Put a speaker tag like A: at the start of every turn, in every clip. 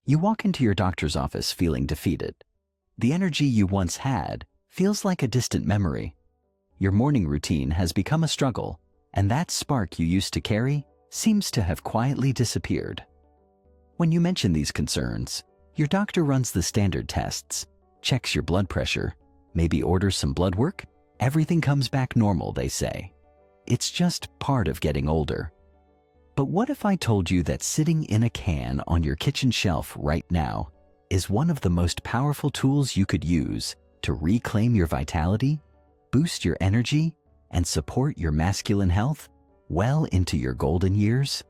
A: You walk into your doctor's office feeling defeated. The energy you once had feels like a distant memory. Your morning routine has become a struggle, and that spark you used to carry seems to have quietly disappeared. When you mention these concerns, your doctor runs the standard tests, checks your blood pressure, maybe orders some blood work. Everything comes back normal, they say. It's just part of getting older. But what if I told you that sitting in a can on your kitchen shelf right now is one of the most powerful tools you could use to reclaim your vitality, boost your energy, and support your masculine health well into your golden years?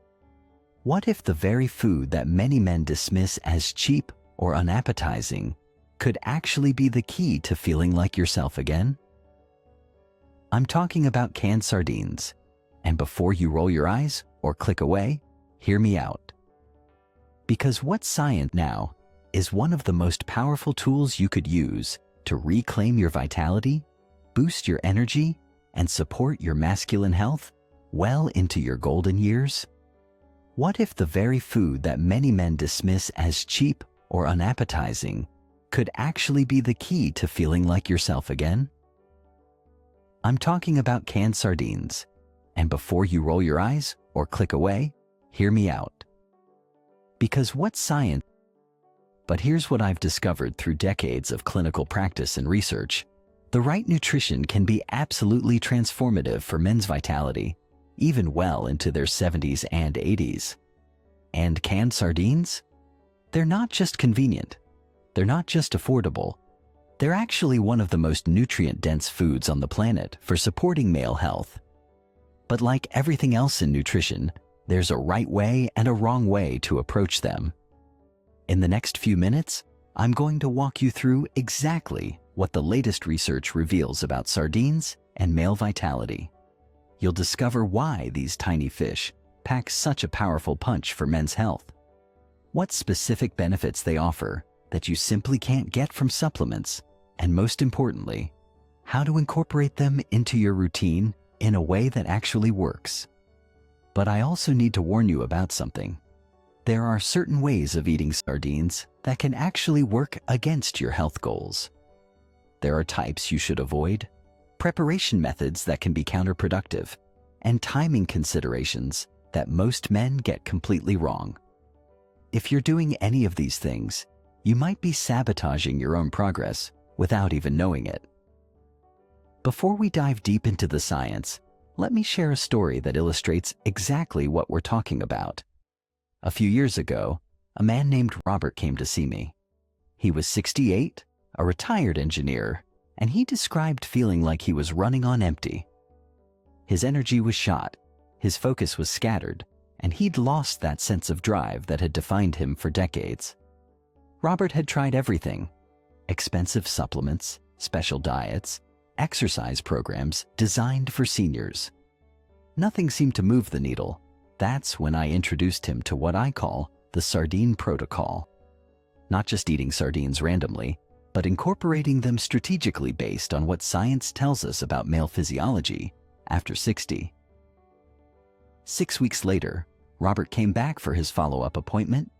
A: What if the very food that many men dismiss as cheap or unappetizing could actually be the key to feeling like yourself again? I'm talking about canned sardines. And before you roll your eyes or click away, hear me out. Because what science now is one of the most powerful tools you could use to reclaim your vitality, boost your energy, and support your masculine health well into your golden years? What if the very food that many men dismiss as cheap or unappetizing could actually be the key to feeling like yourself again? I'm talking about canned sardines. And before you roll your eyes or click away, hear me out. Because what science? But here's what I've discovered through decades of clinical practice and research. The right nutrition can be absolutely transformative for men's vitality, even well into their 70s and 80s. And canned sardines? They're not just convenient. They're not just affordable. They're actually one of the most nutrient-dense foods on the planet for supporting male health. But like everything else in nutrition, there's a right way and a wrong way to approach them. In the next few minutes, I'm going to walk you through exactly what the latest research reveals about sardines and male vitality. You'll discover why these tiny fish pack such a powerful punch for men's health, what specific benefits they offer that you simply can't get from supplements, and most importantly, how to incorporate them into your routine in a way that actually works. But I also need to warn you about something. There are certain ways of eating sardines that can actually work against your health goals. There are types you should avoid, preparation methods that can be counterproductive, and timing considerations that most men get completely wrong. If you're doing any of these things, you might be sabotaging your own progress without even knowing it. Before we dive deep into the science, let me share a story that illustrates exactly what we're talking about. A few years ago, a man named Robert came to see me. He was 68, a retired engineer, and he described feeling like he was running on empty. His energy was shot, his focus was scattered, and he'd lost that sense of drive that had defined him for decades. Robert had tried everything: expensive supplements, special diets, exercise programs designed for seniors. Nothing seemed to move the needle. That's when I introduced him to what I call the sardine protocol. Not just eating sardines randomly, but incorporating them strategically based on what science tells us about male physiology after 60. 6 weeks later, Robert came back for his follow-up appointment.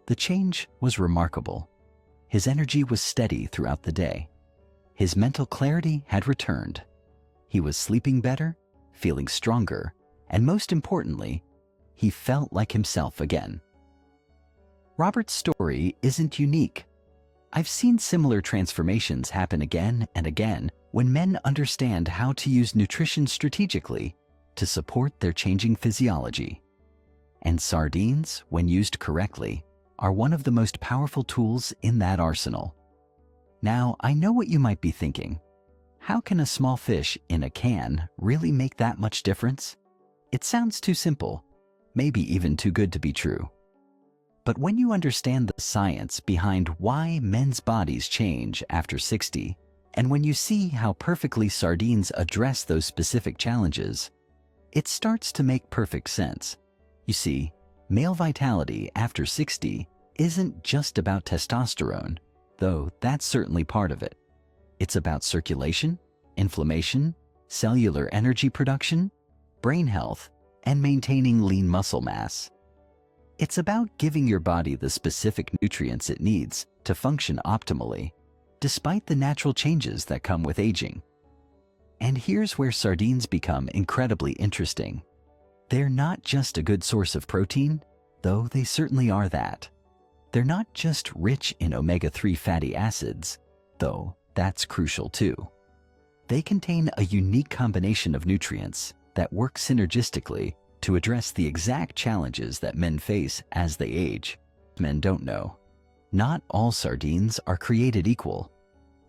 A: The change was remarkable. His energy was steady throughout the day. His mental clarity had returned. He was sleeping better, feeling stronger, and most importantly, he felt like himself again. Robert's story isn't unique. I've seen similar transformations happen again and again when men understand how to use nutrition strategically to support their changing physiology. And sardines, when used correctly, are one of the most powerful tools in that arsenal. Now, I know what you might be thinking. How can a small fish in a can really make that much difference? It sounds too simple, maybe even too good to be true. But when you understand the science behind why men's bodies change after 60, and when you see how perfectly sardines address those specific challenges, it starts to make perfect sense. You see, male vitality after 60 isn't just about testosterone, though that's certainly part of it. It's about circulation, inflammation, cellular energy production, brain health, and maintaining lean muscle mass. It's about giving your body the specific nutrients it needs to function optimally, despite the natural changes that come with aging. And here's where sardines become incredibly interesting. They're not just a good source of protein, though they certainly are that. They're not just rich in omega-3 fatty acids, though that's crucial too. They contain a unique combination of nutrients that work synergistically to address the exact challenges that men face as they age. Men don't know. Not all sardines are created equal.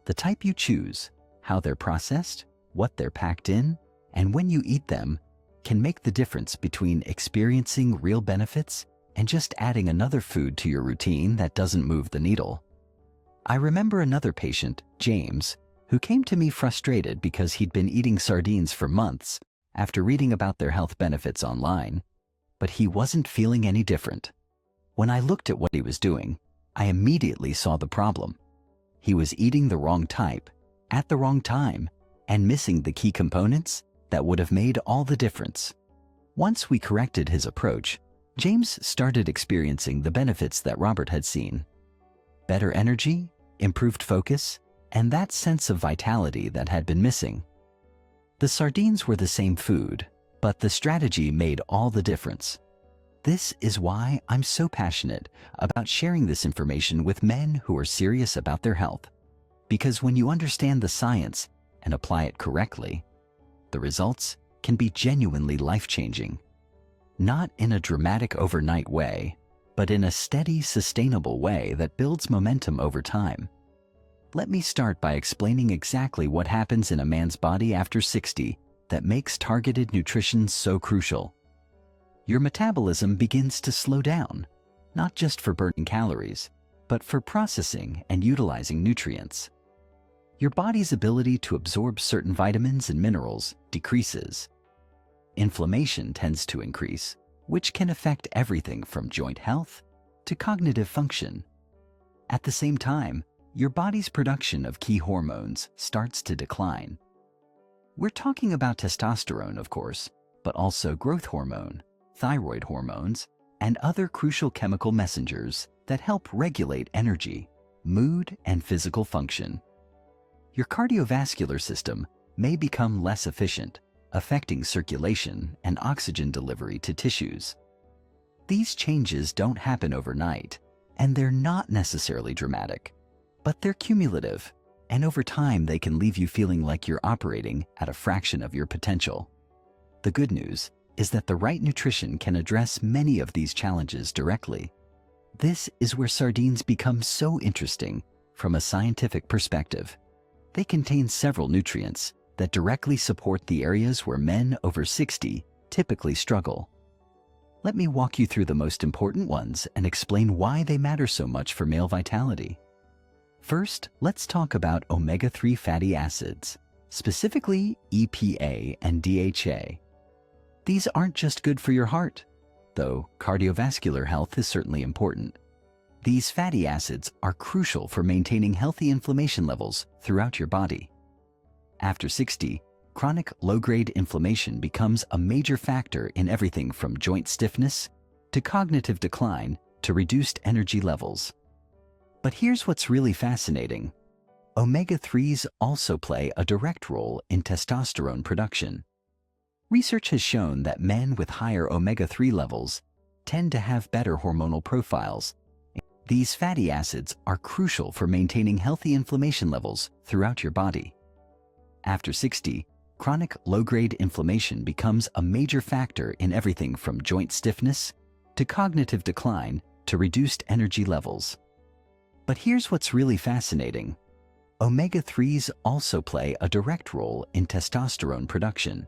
A: The type you choose, how they're processed, what they're packed in, and when you eat them can make the difference between experiencing real benefits and just adding another food to your routine that doesn't move the needle. I remember another patient, James, who came to me frustrated because he'd been eating sardines for months after reading about their health benefits online, but he wasn't feeling any different. When I looked at what he was doing, I immediately saw the problem. He was eating the wrong type, at the wrong time, and missing the key components that would have made all the difference. Once we corrected his approach, James started experiencing the benefits that Robert had seen. Better energy, improved focus, and that sense of vitality that had been missing. The sardines were the same food, but the strategy made all the difference. This is why I'm so passionate about sharing this information with men who are serious about their health. Because when you understand the science and apply it correctly, the results can be genuinely life-changing. Not in a dramatic overnight way, but in a steady, sustainable way that builds momentum over time. Let me start by explaining exactly what happens in a man's body after 60 that makes targeted nutrition so crucial. Your metabolism begins to slow down, not just for burning calories, but for processing and utilizing nutrients. Your body's ability to absorb certain vitamins and minerals decreases. Inflammation tends to increase, which can affect everything from joint health to cognitive function. At the same time, your body's production of key hormones starts to decline. We're talking about testosterone, of course, but also growth hormone, thyroid hormones, and other crucial chemical messengers that help regulate energy, mood, and physical function. Your cardiovascular system may become less efficient, affecting circulation and oxygen delivery to tissues. These changes don't happen overnight, and they're not necessarily dramatic, but they're cumulative, and over time they can leave you feeling like you're operating at a fraction of your potential. The good news is that the right nutrition can address many of these challenges directly. This is where sardines become so interesting from a scientific perspective. They contain several nutrients that directly support the areas where men over 60 typically struggle. Let me walk you through the most important ones and explain why they matter so much for male vitality. First, let's talk about omega-3 fatty acids, specifically EPA and DHA. These aren't just good for your heart, though cardiovascular health is certainly important. These fatty acids are crucial for maintaining healthy inflammation levels throughout your body. After 60, chronic low-grade inflammation becomes a major factor in everything from joint stiffness to cognitive decline to reduced energy levels. But here's what's really fascinating. Omega-3s also play a direct role in testosterone production. Research has shown that men with higher omega-3 levels tend to have better hormonal profiles. These fatty acids are crucial for maintaining healthy inflammation levels throughout your body. After 60, chronic low-grade inflammation becomes a major factor in everything from joint stiffness to cognitive decline to reduced energy levels. But here's what's really fascinating. Omega-3s also play a direct role in testosterone production.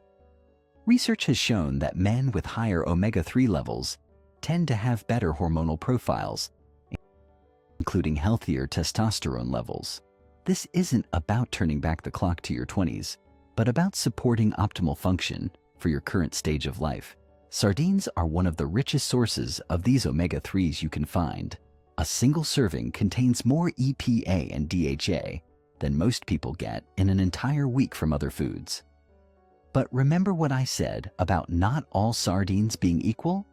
A: Research has shown that men with higher omega-3 levels tend to have better hormonal profiles, including healthier testosterone levels. This isn't about turning back the clock to your 20s, but about supporting optimal function for your current stage of life. Sardines are one of the richest sources of these omega-3s you can find. A single serving contains more EPA and DHA than most people get in an entire week from other foods. But remember what I said about not all sardines being equal?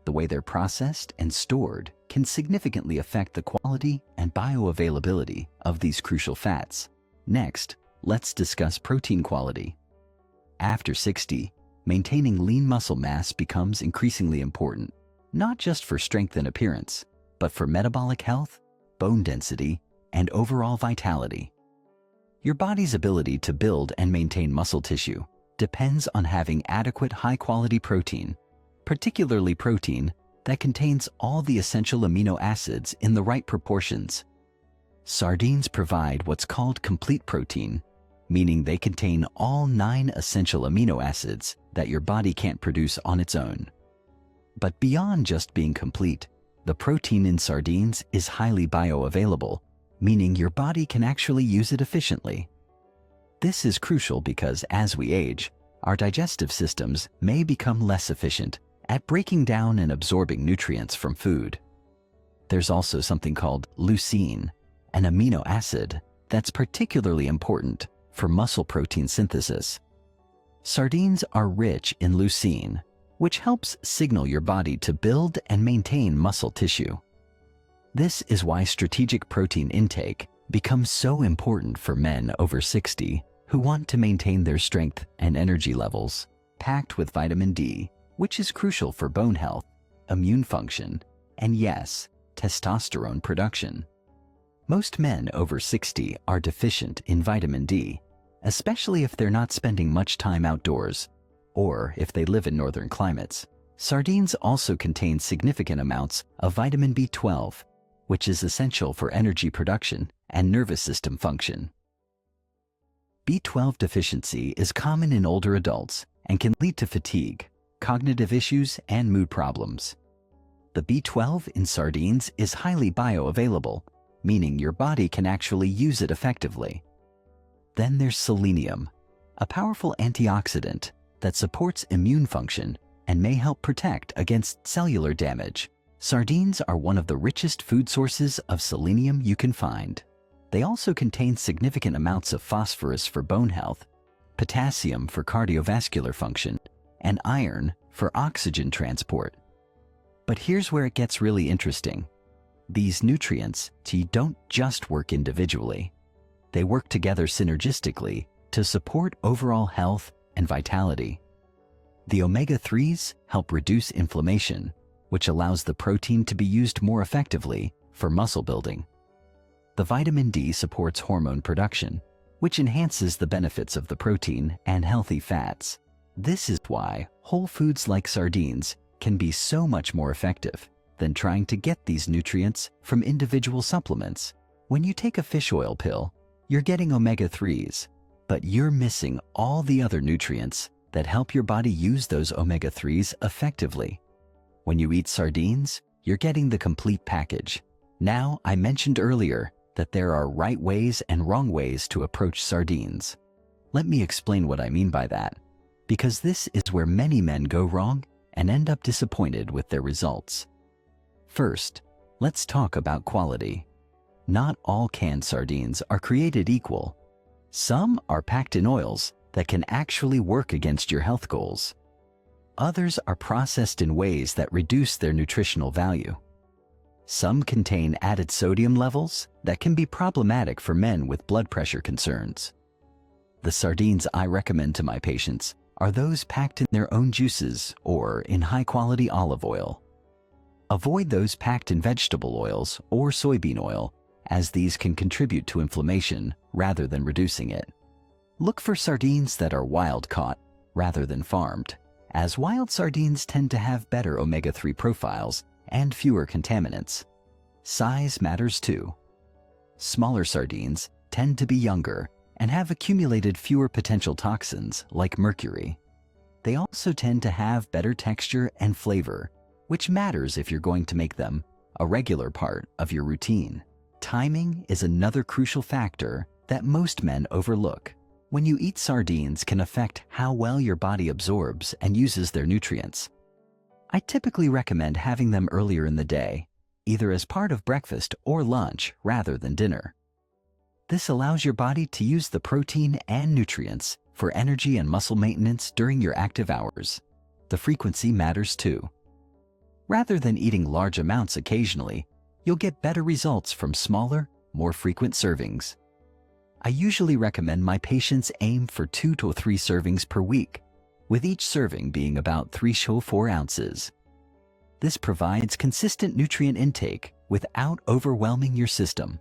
A: The the way they're processed and stored can significantly affect the quality and bioavailability of these crucial fats. Next, let's discuss protein quality. After 60, maintaining lean muscle mass becomes increasingly important, not just for strength and appearance, but for metabolic health, bone density, and overall vitality. Your body's ability to build and maintain muscle tissue depends on having adequate high-quality protein, particularly protein that contains all the essential amino acids in the right proportions. Sardines provide what's called complete protein, meaning they contain all 9 essential amino acids that your body can't produce on its own. But beyond just being complete, the protein in sardines is highly bioavailable, meaning your body can actually use it efficiently. This is crucial because as we age, our digestive systems may become less efficient at breaking down and absorbing nutrients from food. There's also something called leucine, an amino acid that's particularly important for muscle protein synthesis. Sardines are rich in leucine, which helps signal your body to build and maintain muscle tissue. This is why strategic protein intake becomes so important for men over 60 who want to maintain their strength and energy levels, packed with vitamin D, which is crucial for bone health, immune function, and yes, testosterone production. Most men over 60 are deficient in vitamin D, especially if they're not spending much time outdoors, or if they live in northern climates. Sardines also contain significant amounts of vitamin B12, which is essential for energy production and nervous system function. B12 deficiency is common in older adults and can lead to fatigue, cognitive issues, and mood problems. The B12 in sardines is highly bioavailable, meaning your body can actually use it effectively. Then there's selenium, a powerful antioxidant that supports immune function and may help protect against cellular damage. Sardines are one of the richest food sources of selenium you can find. They also contain significant amounts of phosphorus for bone health, potassium for cardiovascular function, and iron for oxygen transport. But here's where it gets really interesting. These nutrients don't just work individually. They work together synergistically to support overall health and vitality. The omega-3s help reduce inflammation, which allows the protein to be used more effectively for muscle building. The vitamin D supports hormone production, which enhances the benefits of the protein and healthy fats. This is why whole foods like sardines can be so much more effective than trying to get these nutrients from individual supplements. When you take a fish oil pill, you're getting omega-3s, but you're missing all the other nutrients that help your body use those omega-3s effectively. When you eat sardines, you're getting the complete package. Now, I mentioned earlier that there are right ways and wrong ways to approach sardines. Let me explain what I mean by that, because this is where many men go wrong and end up disappointed with their results. First, let's talk about quality. Not all canned sardines are created equal. Some are packed in oils that can actually work against your health goals. Others are processed in ways that reduce their nutritional value. Some contain added sodium levels that can be problematic for men with blood pressure concerns. The sardines I recommend to my patients are those packed in their own juices or in high-quality olive oil. Avoid those packed in vegetable oils or soybean oil, as these can contribute to inflammation rather than reducing it. Look for sardines that are wild-caught rather than farmed, as wild sardines tend to have better omega-3 profiles and fewer contaminants. Size matters too. Smaller sardines tend to be younger and have accumulated fewer potential toxins like mercury. They also tend to have better texture and flavor, which matters if you're going to make them a regular part of your routine. Timing is another crucial factor that most men overlook. When you eat sardines can affect how well your body absorbs and uses their nutrients. I typically recommend having them earlier in the day, either as part of breakfast or lunch rather than dinner. This allows your body to use the protein and nutrients for energy and muscle maintenance during your active hours. The frequency matters too. Rather than eating large amounts occasionally, you'll get better results from smaller, more frequent servings. I usually recommend my patients aim for 2 to 3 servings per week, with each serving being about 3 to 4 ounces. This provides consistent nutrient intake without overwhelming your system.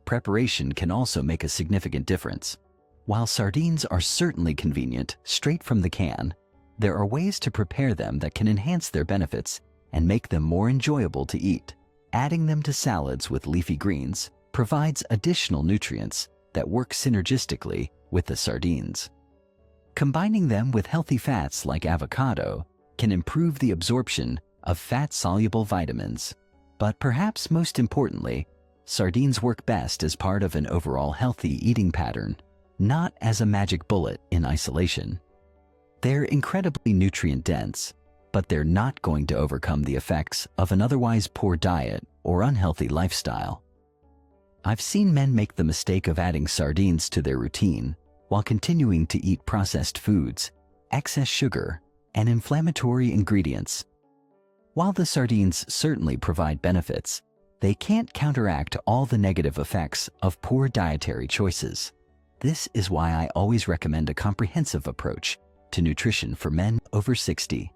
A: Preparation can also make a significant difference. While sardines are certainly convenient straight from the can, there are ways to prepare them that can enhance their benefits and make them more enjoyable to eat. Adding them to salads with leafy greens provides additional nutrients that work synergistically with the sardines. Combining them with healthy fats like avocado can improve the absorption of fat-soluble vitamins. But perhaps most importantly, sardines work best as part of an overall healthy eating pattern, not as a magic bullet in isolation. They're incredibly nutrient-dense, but they're not going to overcome the effects of an otherwise poor diet or unhealthy lifestyle. I've seen men make the mistake of adding sardines to their routine while continuing to eat processed foods, excess sugar, and inflammatory ingredients. While the sardines certainly provide benefits, they can't counteract all the negative effects of poor dietary choices. This is why I always recommend a comprehensive approach to nutrition for men over 60.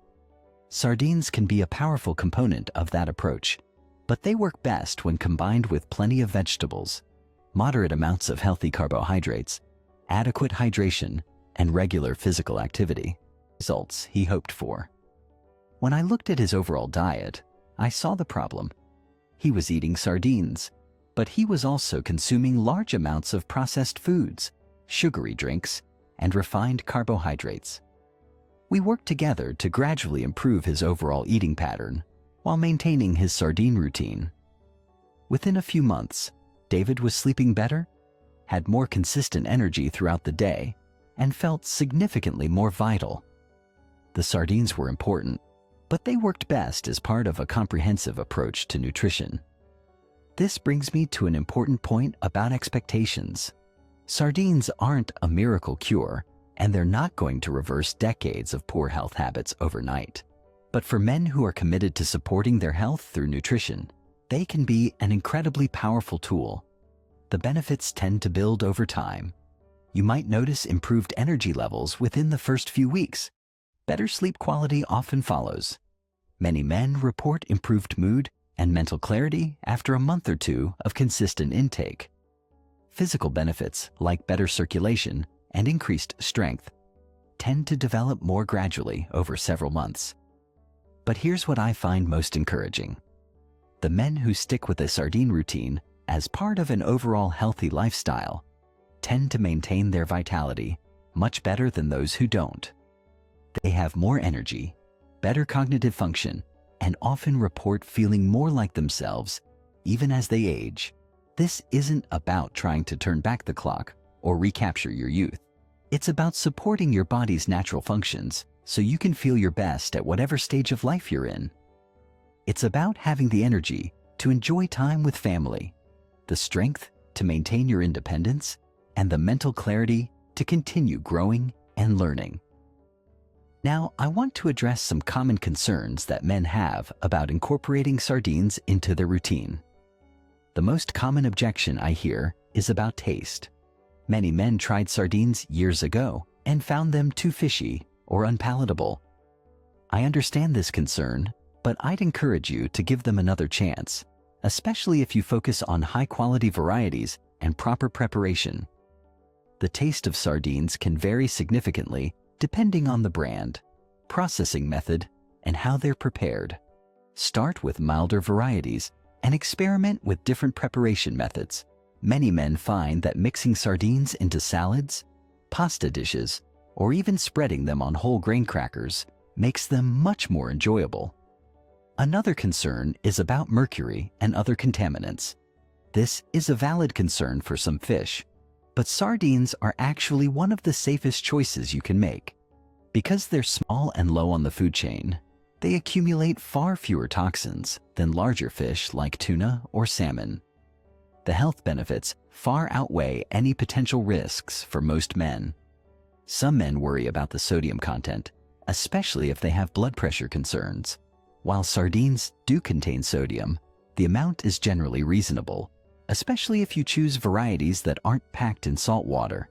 A: Sardines can be a powerful component of that approach, but they work best when combined with plenty of vegetables, moderate amounts of healthy carbohydrates, adequate hydration, and regular physical activity. Results he hoped for. When I looked at his overall diet, I saw the problem. He was eating sardines, but he was also consuming large amounts of processed foods, sugary drinks, and refined carbohydrates. We worked together to gradually improve his overall eating pattern while maintaining his sardine routine. Within a few months, David was sleeping better, had more consistent energy throughout the day, and felt significantly more vital. The sardines were important, but they worked best as part of a comprehensive approach to nutrition. This brings me to an important point about expectations. Sardines aren't a miracle cure, and they're not going to reverse decades of poor health habits overnight. But for men who are committed to supporting their health through nutrition, they can be an incredibly powerful tool. The benefits tend to build over time. You might notice improved energy levels within the first few weeks. Better sleep quality often follows. Many men report improved mood and mental clarity after a month or two of consistent intake. Physical benefits like better circulation and increased strength tend to develop more gradually over several months. But here's what I find most encouraging. The men who stick with a sardine routine as part of an overall healthy lifestyle tend to maintain their vitality much better than those who don't. They have more energy, better cognitive function, and often report feeling more like themselves even as they age. This isn't about trying to turn back the clock or recapture your youth. It's about supporting your body's natural functions so you can feel your best at whatever stage of life you're in. It's about having the energy to enjoy time with family, the strength to maintain your independence, and the mental clarity to continue growing and learning. Now, I want to address some common concerns that men have about incorporating sardines into their routine. The most common objection I hear is about taste. Many men tried sardines years ago and found them too fishy or unpalatable. I understand this concern, but I'd encourage you to give them another chance, especially if you focus on high-quality varieties and proper preparation. The taste of sardines can vary significantly depending on the brand, processing method, and how they're prepared. Start with milder varieties and experiment with different preparation methods. Many men find that mixing sardines into salads, pasta dishes, or even spreading them on whole grain crackers makes them much more enjoyable. Another concern is about mercury and other contaminants. This is a valid concern for some fish, but sardines are actually one of the safest choices you can make. Because they're small and low on the food chain, they accumulate far fewer toxins than larger fish like tuna or salmon. The health benefits far outweigh any potential risks for most men. Some men worry about the sodium content, especially if they have blood pressure concerns. While sardines do contain sodium, the amount is generally reasonable, especially if you choose varieties that aren't packed in salt water.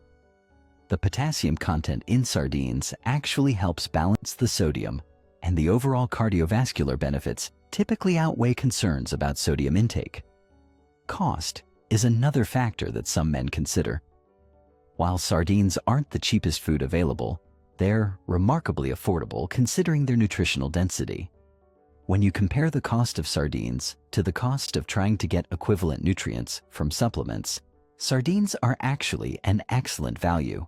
A: The potassium content in sardines actually helps balance the sodium, and the overall cardiovascular benefits typically outweigh concerns about sodium intake. Cost is another factor that some men consider. While sardines aren't the cheapest food available, they're remarkably affordable considering their nutritional density. When you compare the cost of sardines to the cost of trying to get equivalent nutrients from supplements, sardines are actually an excellent value.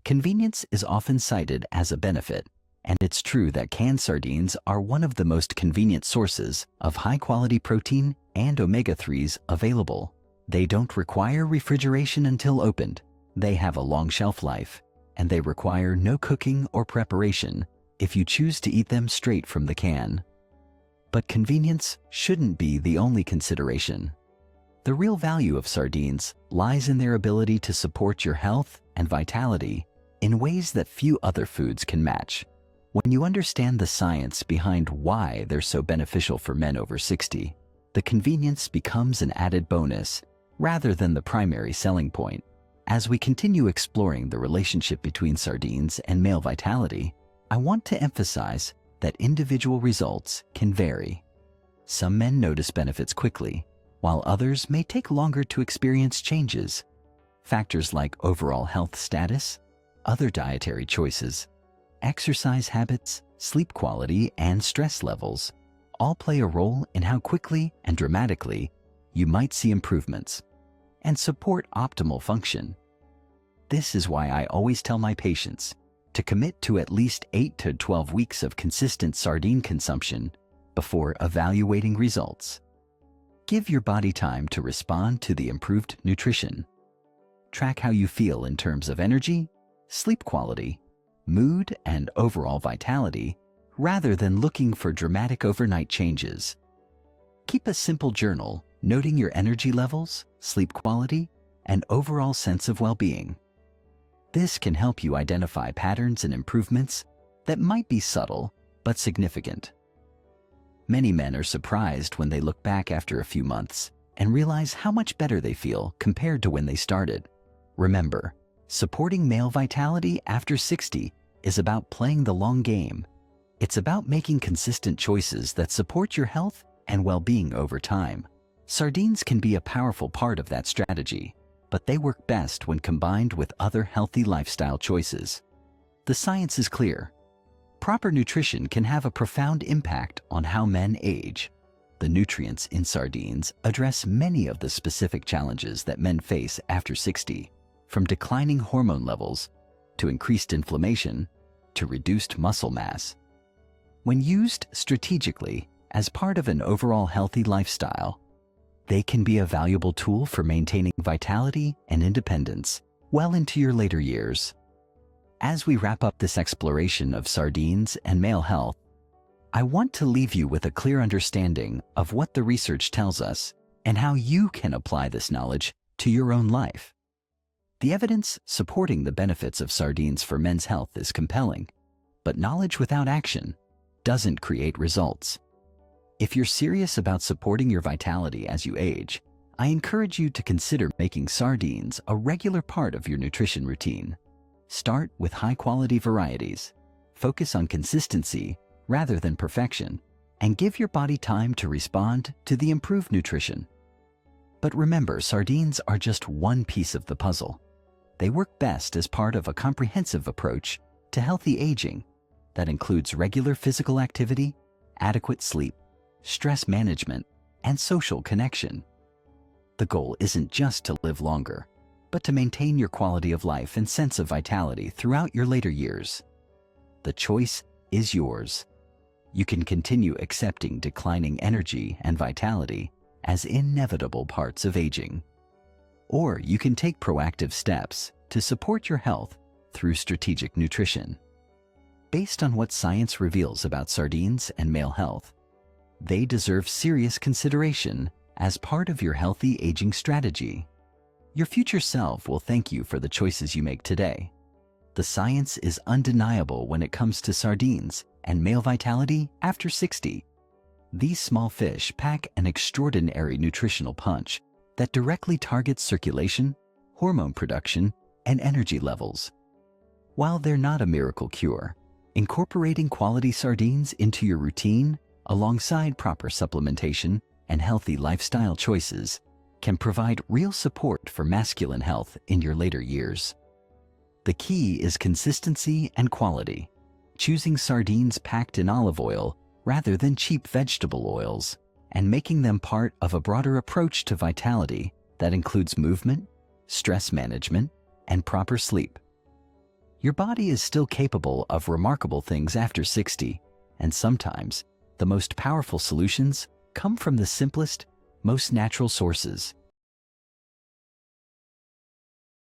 A: Convenience is often cited as a benefit, and it's true that canned sardines are one of the most convenient sources of high-quality protein and omega-3s available. They don't require refrigeration until opened, they have a long shelf life, and they require no cooking or preparation if you choose to eat them straight from the can. But convenience shouldn't be the only consideration. The real value of sardines lies in their ability to support your health and vitality in ways that few other foods can match. When you understand the science behind why they're so beneficial for men over 60, the convenience becomes an added bonus rather than the primary selling point. As we continue exploring the relationship between sardines and male vitality, I want to emphasize that individual results can vary. Some men notice benefits quickly, while others may take longer to experience changes. Factors like overall health status, other dietary choices, exercise habits, sleep quality, and stress levels all play a role in how quickly and dramatically you might see improvements and support optimal function. This is why I always tell my patients to commit to at least 8 to 12 weeks of consistent sardine consumption before evaluating results. Give your body time to respond to the improved nutrition. Track how you feel in terms of energy, sleep quality, mood, and overall vitality, rather than looking for dramatic overnight changes. Keep a simple journal noting your energy levels, sleep quality, and overall sense of well-being. This can help you identify patterns and improvements that might be subtle but significant. Many men are surprised when they look back after a few months and realize how much better they feel compared to when they started. Remember, supporting male vitality after 60 is about playing the long game. It's about making consistent choices that support your health and well-being over time. Sardines can be a powerful part of that strategy, but they work best when combined with other healthy lifestyle choices. The science is clear. Proper nutrition can have a profound impact on how men age. The nutrients in sardines address many of the specific challenges that men face after 60, from declining hormone levels to increased inflammation to reduced muscle mass. When used strategically as part of an overall healthy lifestyle, they can be a valuable tool for maintaining vitality and independence well into your later years. As we wrap up this exploration of sardines and male health, I want to leave you with a clear understanding of what the research tells us and how you can apply this knowledge to your own life. The evidence supporting the benefits of sardines for men's health is compelling, but knowledge without action doesn't create results. If you're serious about supporting your vitality as you age, I encourage you to consider making sardines a regular part of your nutrition routine. Start with high-quality varieties, focus on consistency rather than perfection, and give your body time to respond to the improved nutrition. But remember, sardines are just one piece of the puzzle. They work best as part of a comprehensive approach to healthy aging that includes regular physical activity, adequate sleep, stress management, and social connection. The goal isn't just to live longer, but to maintain your quality of life and sense of vitality throughout your later years. The choice is yours. You can continue accepting declining energy and vitality as inevitable parts of aging. Or you can take proactive steps to support your health through strategic nutrition. Based on what science reveals about sardines and male health, they deserve serious consideration as part of your healthy aging strategy. Your future self will thank you for the choices you make today. The science is undeniable when it comes to sardines and male vitality after 60. These small fish pack an extraordinary nutritional punch that directly targets circulation, hormone production, and energy levels. While they're not a miracle cure, incorporating quality sardines into your routine alongside proper supplementation and healthy lifestyle choices can provide real support for masculine health in your later years. The key is consistency and quality, choosing sardines packed in olive oil rather than cheap vegetable oils, and making them part of a broader approach to vitality that includes movement, stress management, and proper sleep. Your body is still capable of remarkable things after 60, and sometimes the most powerful solutions come from the simplest, most natural sources.